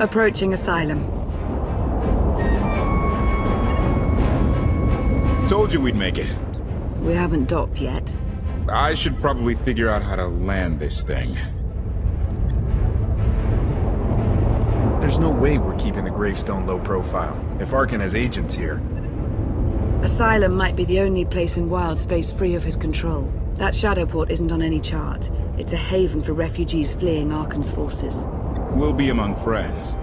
Approaching Asylum. Told you we'd make it. We haven't docked yet. I should probably figure out how to land this thing. There's no way we're keeping the gravestone low profile, if Arkin has agents here. Asylum might be the only place in wild space free of his control. That shadow port isn't on any chart. It's a haven for refugees fleeing Arkin's forces. We'll be among friends.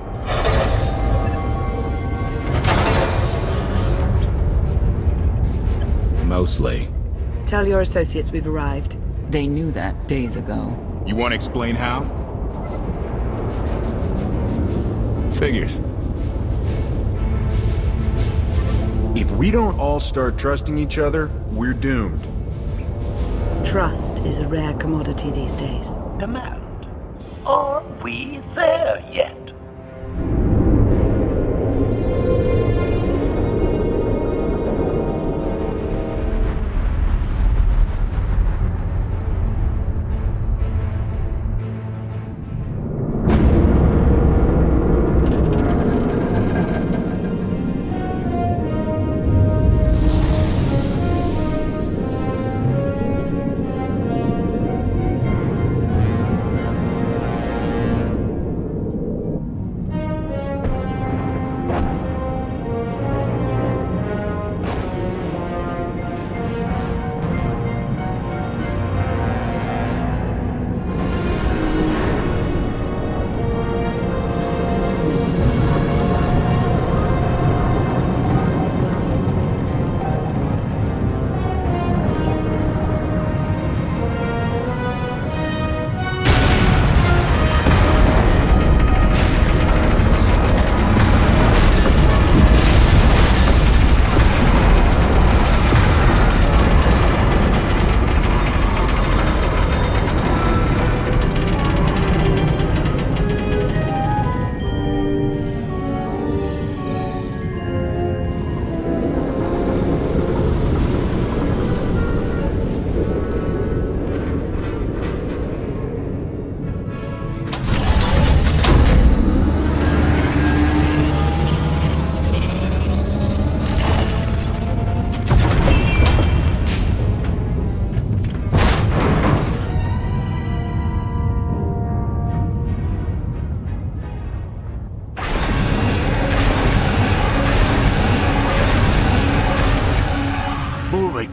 Mostly. Tell your associates we've arrived. They knew that days ago. You want to explain how? Figures. If we don't all start trusting each other, we're doomed. Trust is a rare commodity these days. Command. Are we there yet?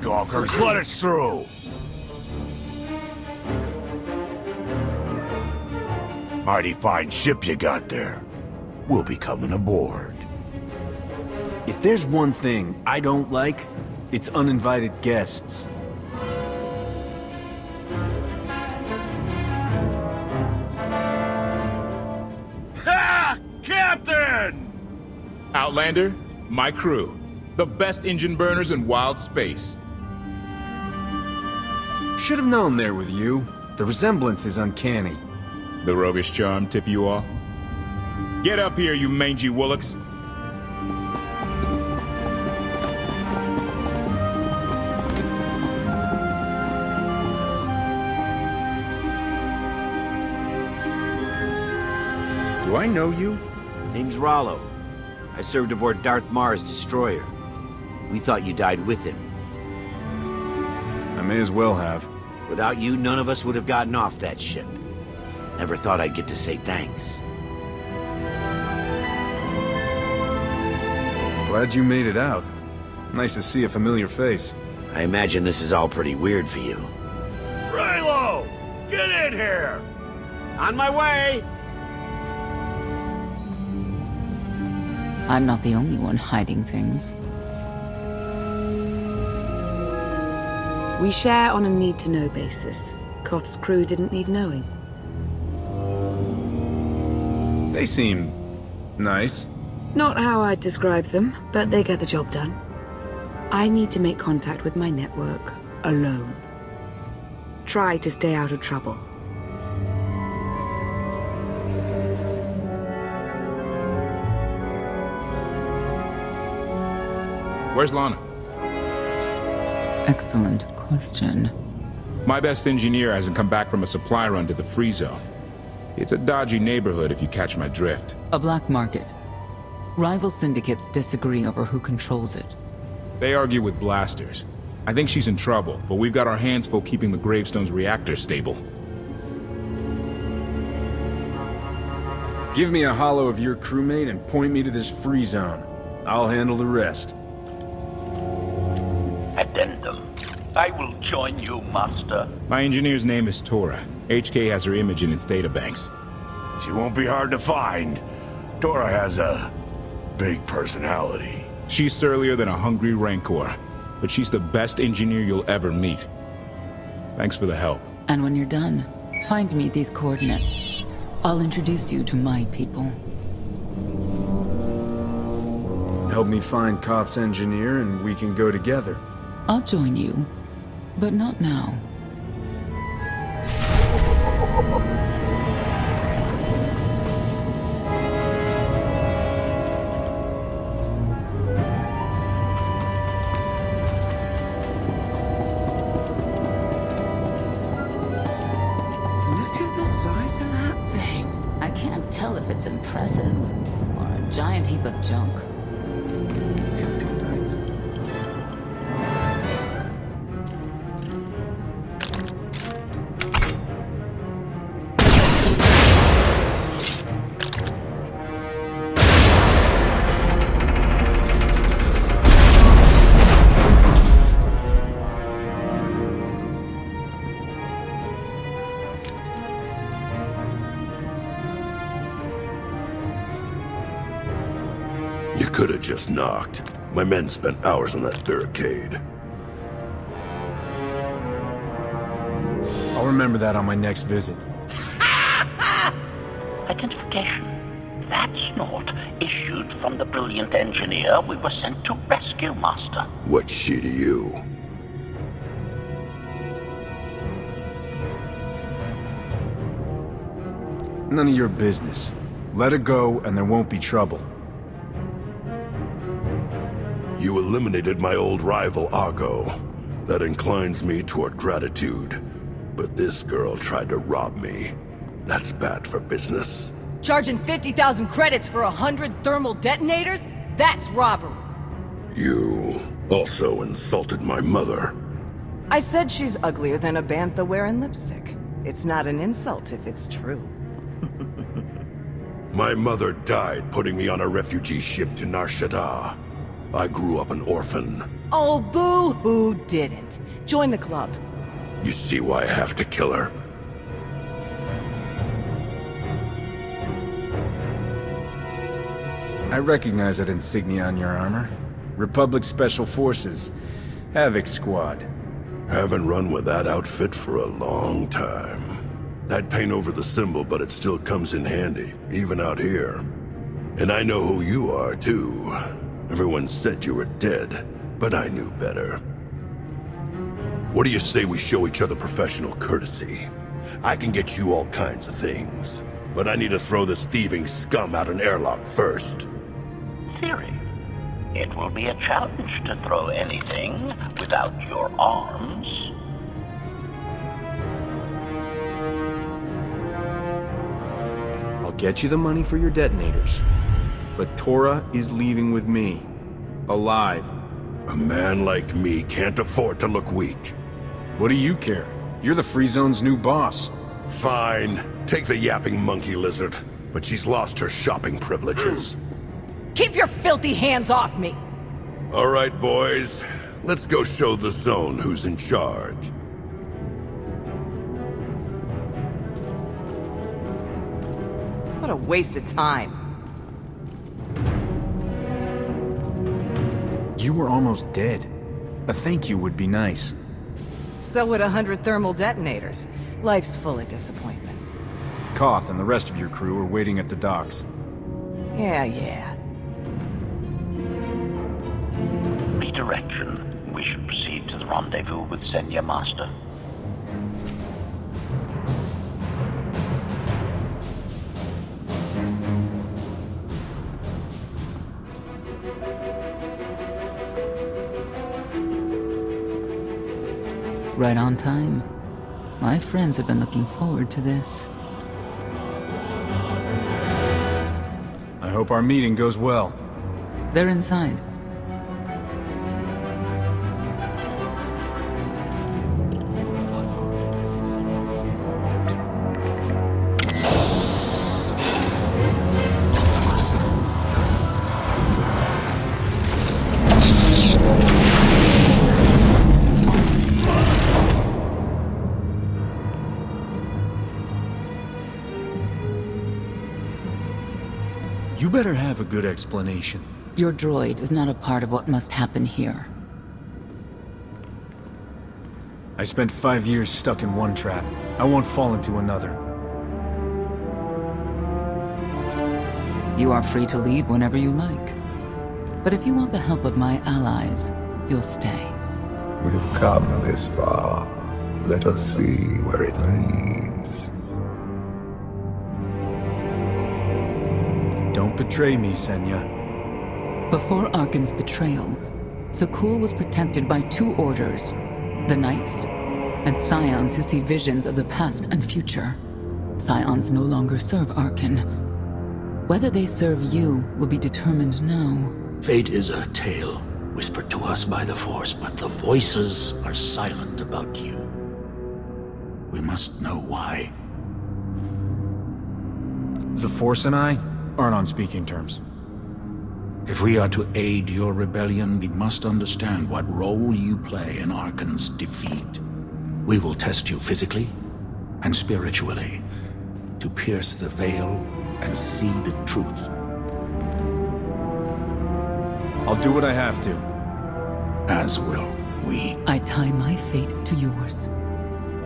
Gawkers, let us through! Mighty fine ship you got there. We'll be coming aboard. If there's one thing I don't like, it's uninvited guests. Ha! Captain! Outlander, my crew. The best engine burners in wild space. Should have known there with you. The resemblance is uncanny. The roguish charm tip you off? Get up here, you mangy woolocks. Do I know you? Name's Rollo. I served aboard Darth Marr's destroyer. We thought you died with him. I may as well have. Without you, none of us would have gotten off that ship. Never thought I'd get to say thanks. Glad you made it out. Nice to see a familiar face. I imagine this is all pretty weird for you. Raylo! Get in here! On my way! I'm not the only one hiding things. We share on a need-to-know basis. Koth's crew didn't need knowing. They seem nice. Not how I'd describe them, but they get the job done. I need to make contact with my network, alone. Try to stay out of trouble. Where's Lana? Excellent question. My best engineer hasn't come back from a supply run to the free zone. It's a dodgy neighborhood if you catch my drift. A black market. Rival syndicates disagree over who controls it. They argue with blasters. I think she's in trouble, but we've got our hands full keeping the Gravestone's reactor stable. Give me a holo of your crewmate and point me to this free zone. I'll handle the rest. Addendum. I will join you, Master. My engineer's name is Tora. HK has her image in its databanks. She won't be hard to find. Dora has a big personality. She's surlier than a hungry rancor, but she's the best engineer you'll ever meet. Thanks for the help. And when you're done, find me these coordinates. I'll introduce you to my people. Help me find Koth's engineer and we can go together. I'll join you, but not now. Look at the size of that thing. I can't tell if it's impressive or a giant heap of junk. You could have just knocked. My men spent hours on that barricade. I'll remember that on my next visit. Identification. That's not issued from the brilliant engineer we were sent to rescue, Master. What's she to you? None of your business. Let her go and there won't be trouble. You eliminated my old rival, Argo. That inclines me toward gratitude. But this girl tried to rob me. That's bad for business. Charging 50,000 credits for 100 thermal detonators? That's robbery. You also insulted my mother. I said she's uglier than a bantha wearing lipstick. It's not an insult if it's true. My mother died putting me on a refugee ship to Nar Shaddaa. I grew up an orphan. Oh, boo-hoo didn't. Join the club. You see why I have to kill her? I recognize that insignia on your armor. Republic Special Forces. Havoc Squad. Haven't run with that outfit for a long time. I'd paint over the symbol, but it still comes in handy, even out here. And I know who you are, too. Everyone said you were dead, but I knew better. What do you say we show each other professional courtesy? I can get you all kinds of things, but I need to throw this thieving scum out an airlock first. Theory. It will be a challenge to throw anything without your arms. I'll get you the money for your detonators. But Tora is leaving with me. Alive. A man like me can't afford to look weak. What do you care? You're the Free Zone's new boss. Fine. Take the yapping monkey lizard. But she's lost her shopping privileges. Keep your filthy hands off me! All right, boys. Let's go show the zone who's in charge. What a waste of time. You were almost dead. A thank you would be nice. So would 100 thermal detonators. Life's full of disappointments. Koth and the rest of your crew are waiting at the docks. Yeah. Redirection. We should proceed to the rendezvous with Senya, Master. Right on time. My friends have been looking forward to this. hope our meeting goes well. They're inside. You better have a good explanation. Your droid is not a part of what must happen here. I spent 5 years stuck in one trap. I won't fall into another. You are free to leave whenever you like. But if you want the help of my allies, you'll stay. We've come this far. Let us see where it leads. Don't betray me, Senya. Before Arkan's betrayal, Zakul was protected by 2 orders. The Knights, and Scions who see visions of the past and future. Scions no longer serve Arkan. Whether they serve you will be determined now. Fate is a tale whispered to us by the Force, but the voices are silent about you. We must know why. The Force and I aren't on speaking terms. If we are to aid your rebellion, we must understand what role you play in Arkan's defeat. We will test you physically and spiritually to pierce the veil and see the truth. I'll do what I have to. As will we. I tie my fate to yours.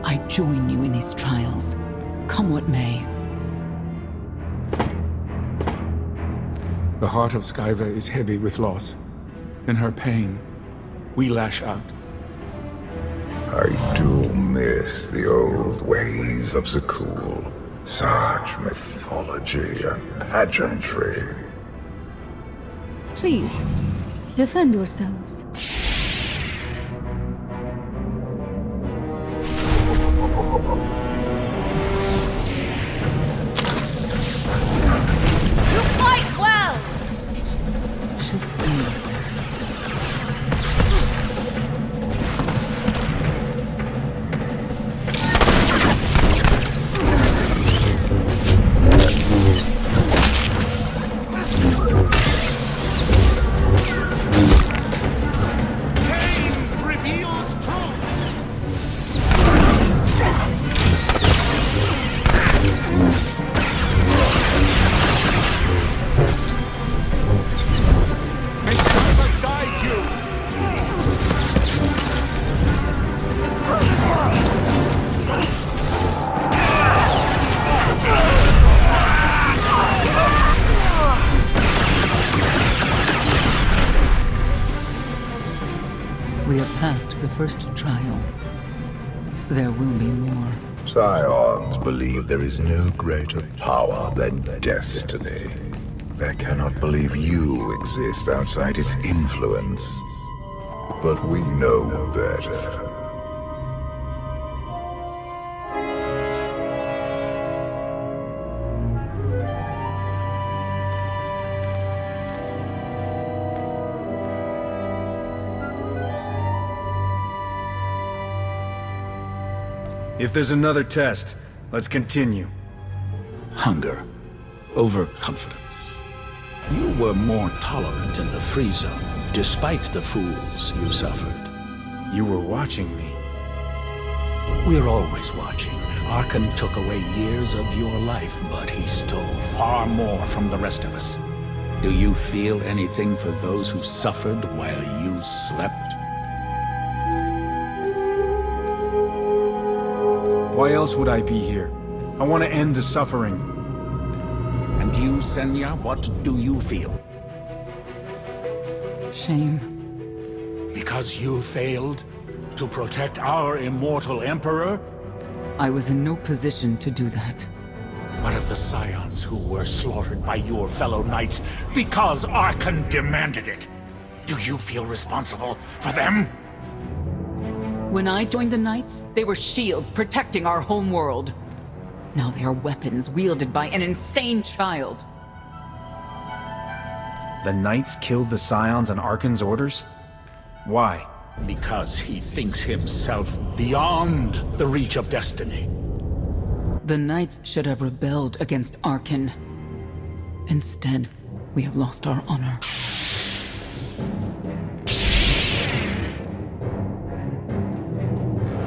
I join you in these trials, come what may. The heart of Skyva is heavy with loss. In her pain, we lash out. I do miss the old ways of Zakul. Such mythology and pageantry. Please, defend yourselves. You fight well! Should be. We have passed the first trial. There will be more. Scions believe there is no greater power than destiny. They cannot believe you exist outside its influence. But we know better. If there's another test, let's continue. Hunger. Overconfidence. You were more tolerant in the free zone, despite the fools you suffered. You were watching me. We're always watching. Arkan took away years of your life, but he stole far more from the rest of us. Do you feel anything for those who suffered while you slept? Why else would I be here? I want to end the suffering. And you, Senya, what do you feel? Shame. Because you failed to protect our immortal Emperor? I was in no position to do that. What of the Scions who were slaughtered by your fellow Knights because Arkan demanded it? Do you feel responsible for them? When I joined the Knights, they were shields protecting our home world. Now they are weapons wielded by an insane child. The Knights killed the Scions on Arkan's orders? Why? Because he thinks himself beyond the reach of destiny. The Knights should have rebelled against Arkan. Instead, we have lost our honor.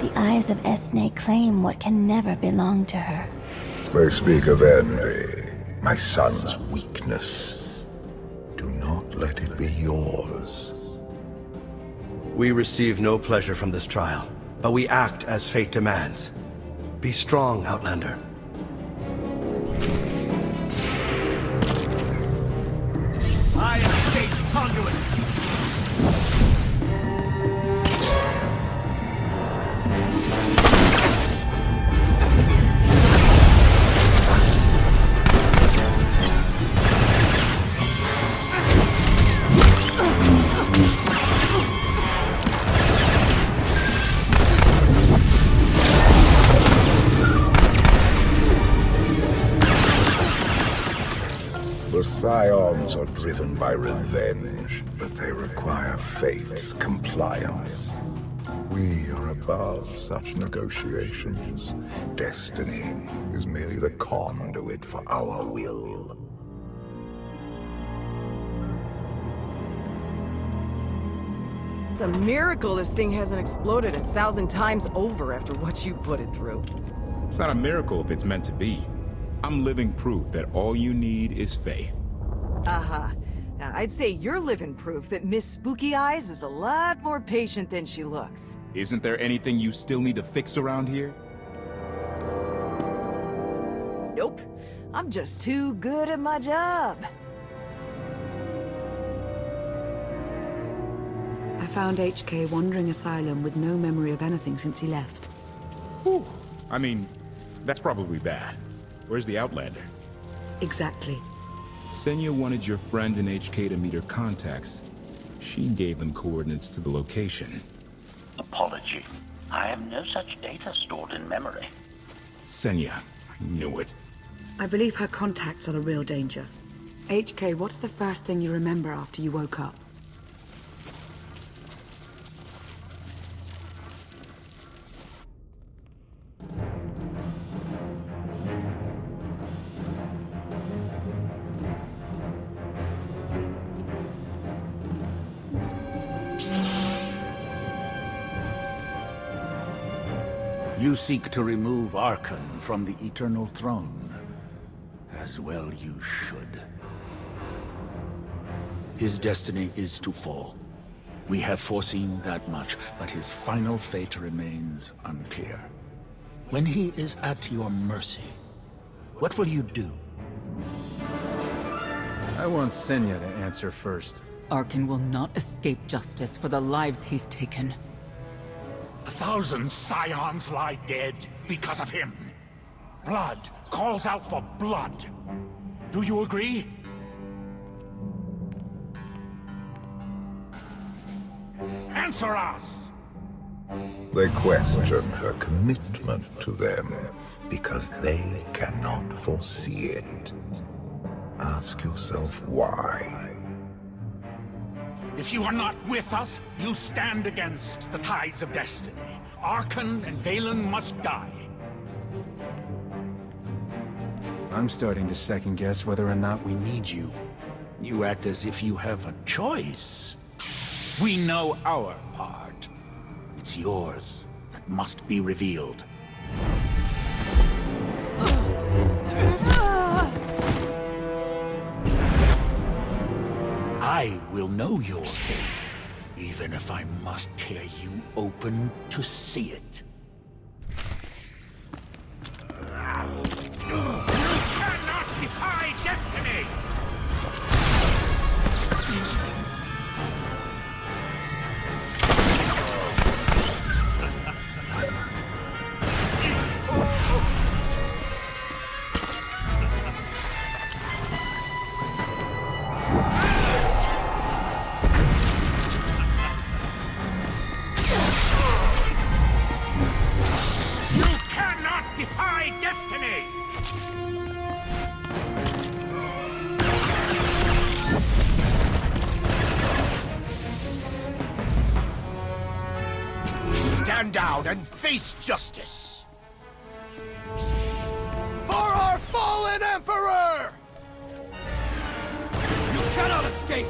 The eyes of Esne claim what can never belong to her. They speak of envy, my son's weakness. Do not let it be yours. We receive no pleasure from this trial, but we act as fate demands. Be strong, Outlander. I am fate's conduit! The Scions are driven by revenge, but they require fate's compliance. We are above such negotiations. Destiny is merely the conduit for our will. It's a miracle this thing hasn't exploded 1,000 times over after what you put it through. It's not a miracle if it's meant to be. I'm living proof that all you need is faith. Now, I'd say you're living proof that Miss Spooky Eyes is a lot more patient than she looks. Isn't there anything you still need to fix around here? Nope. I'm just too good at my job. I found HK wandering Asylum with no memory of anything since he left. Whew. I mean, that's probably bad. Where's the Outlander? Exactly. Senya wanted your friend in HK to meet her contacts. She gave them coordinates to the location. Apology. I have no such data stored in memory. Senya, I knew it. I believe her contacts are the real danger. HK, what's the first thing you remember after you woke up? You seek to remove Arkan from the Eternal Throne. As well you should. His destiny is to fall. We have foreseen that much, but his final fate remains unclear. When he is at your mercy, what will you do? I want Senya to answer first. Arkan will not escape justice for the lives he's taken. 1,000 Scions lie dead because of him. Blood calls out for blood. Do you agree? Answer us! They question her commitment to them because they cannot foresee it. Ask yourself why. If you are not with us, you stand against the tides of destiny. Arkan and Valen must die. I'm starting to second-guess whether or not we need you. You act as if you have a choice. We know our part. It's yours that must be revealed. I will know your fate, even if I must tear you open to see it. You cannot defy destiny! stand down and face justice. For our fallen Emperor! You cannot escape!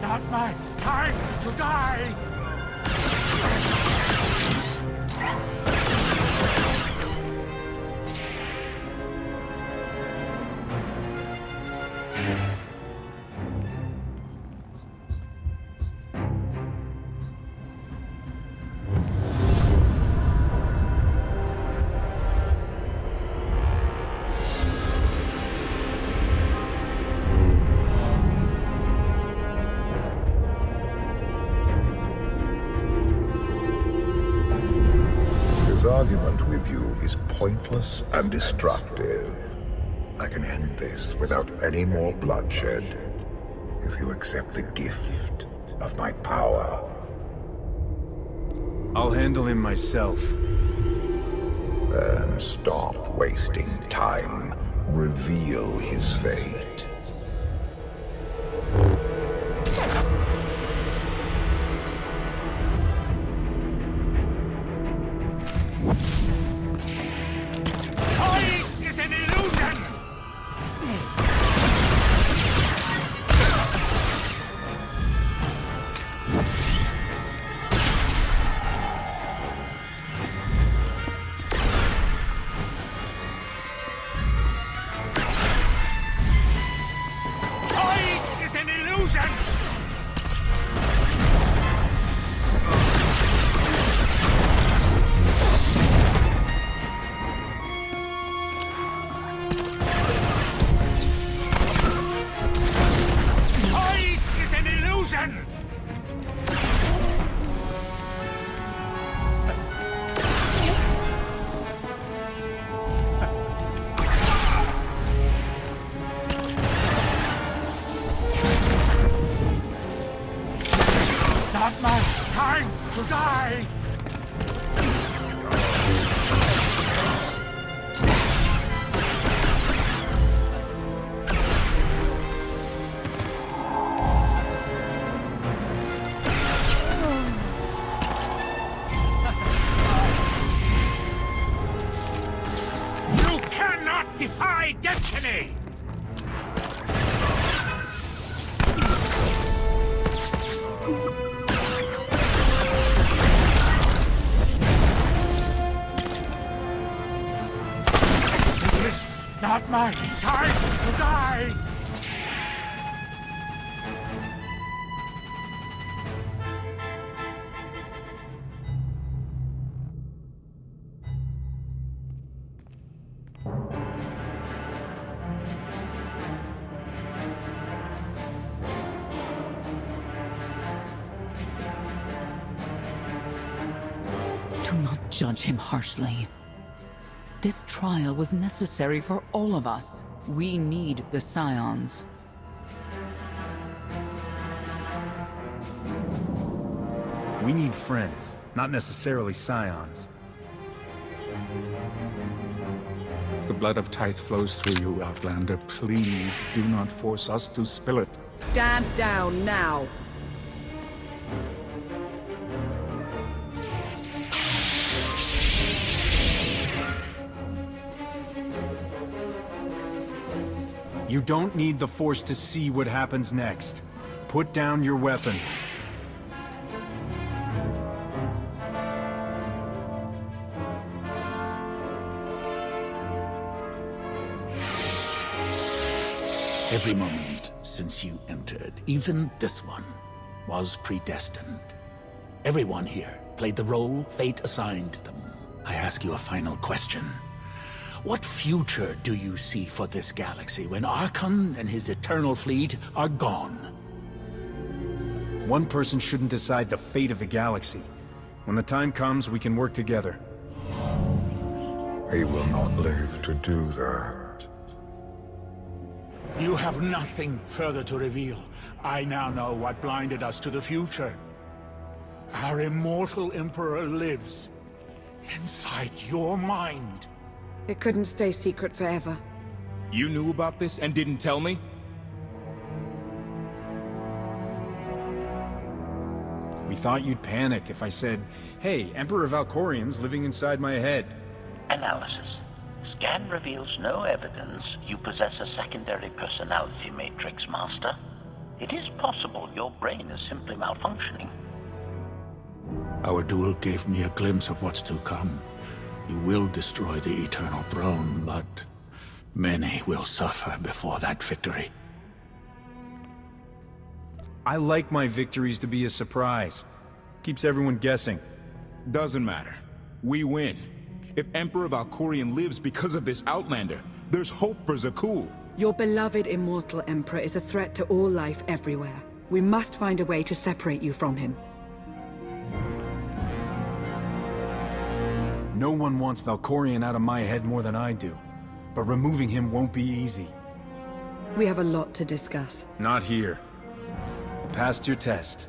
Not my time to die! His argument with you is pointless and destructive. I can end this without any more bloodshed, if you accept the gift of my power. I'll handle him myself. Then stop wasting time. Reveal his fate. Choice is an illusion! Choice is an illusion! Choice is an illusion! Not my time to die! You cannot defy destiny! It is not my time to die! Do not judge him harshly. This trial was necessary for all of us. We need the Scions. We need friends, not necessarily scions. The blood of Tithe flows through you, Outlander. Please do not force us to spill it. Stand down now. You don't need the Force to see what happens next. Put down your weapons. Every moment since you entered, even this one, was predestined. Everyone here played the role fate assigned them. I ask you a final question. What future do you see for this galaxy when Archon and his eternal fleet are gone? One person shouldn't decide the fate of the galaxy. When the time comes, we can work together. He will not live to do that. You have nothing further to reveal. I now know what blinded us to the future. Our immortal Emperor lives inside your mind. It couldn't stay secret forever. You knew about this and didn't tell me? We thought you'd panic if I said, hey, Emperor Valkorian's living inside my head. Analysis. Scan reveals no evidence you possess a secondary personality matrix, Master. It is possible your brain is simply malfunctioning. Our duel gave me a glimpse of what's to come. You will destroy the Eternal Throne, but many will suffer before that victory. I like my victories to be a surprise. Keeps everyone guessing. Doesn't matter. We win. If Emperor Valkorian lives because of this Outlander, there's hope for Zakul. Your beloved immortal Emperor is a threat to all life everywhere. We must find a way to separate you from him. No one wants Valkorian out of my head more than I do. But removing him won't be easy. We have a lot to discuss. Not here. You passed your test.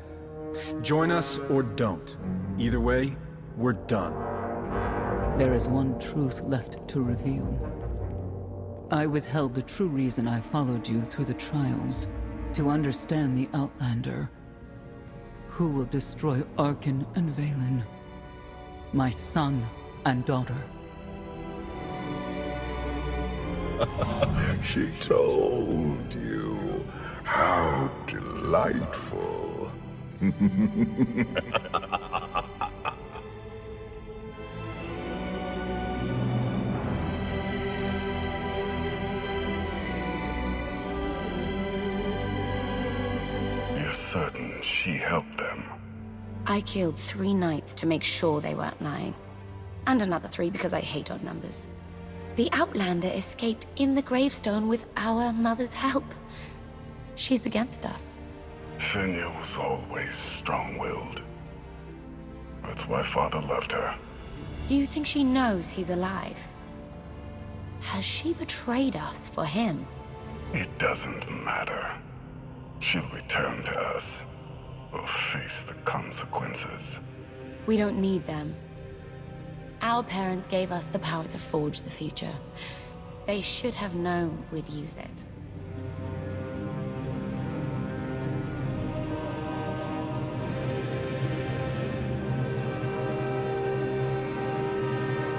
Join us or don't. Either way, we're done. There is one truth left to reveal. I withheld the true reason I followed you through the trials, to understand the Outlander, who will destroy Arkan and Valen, my son and daughter. She told you. How delightful. You're certain she helped them? I killed 3 knights to make sure they weren't lying. And another 3 because I hate odd numbers. The Outlander escaped in the gravestone with our mother's help. She's against us. Senya was always strong-willed. That's why Father loved her. Do you think she knows he's alive? Has she betrayed us for him? It doesn't matter. She'll return to us. We'll face the consequences. We don't need them. Our parents gave us the power to forge the future. They should have known we'd use it.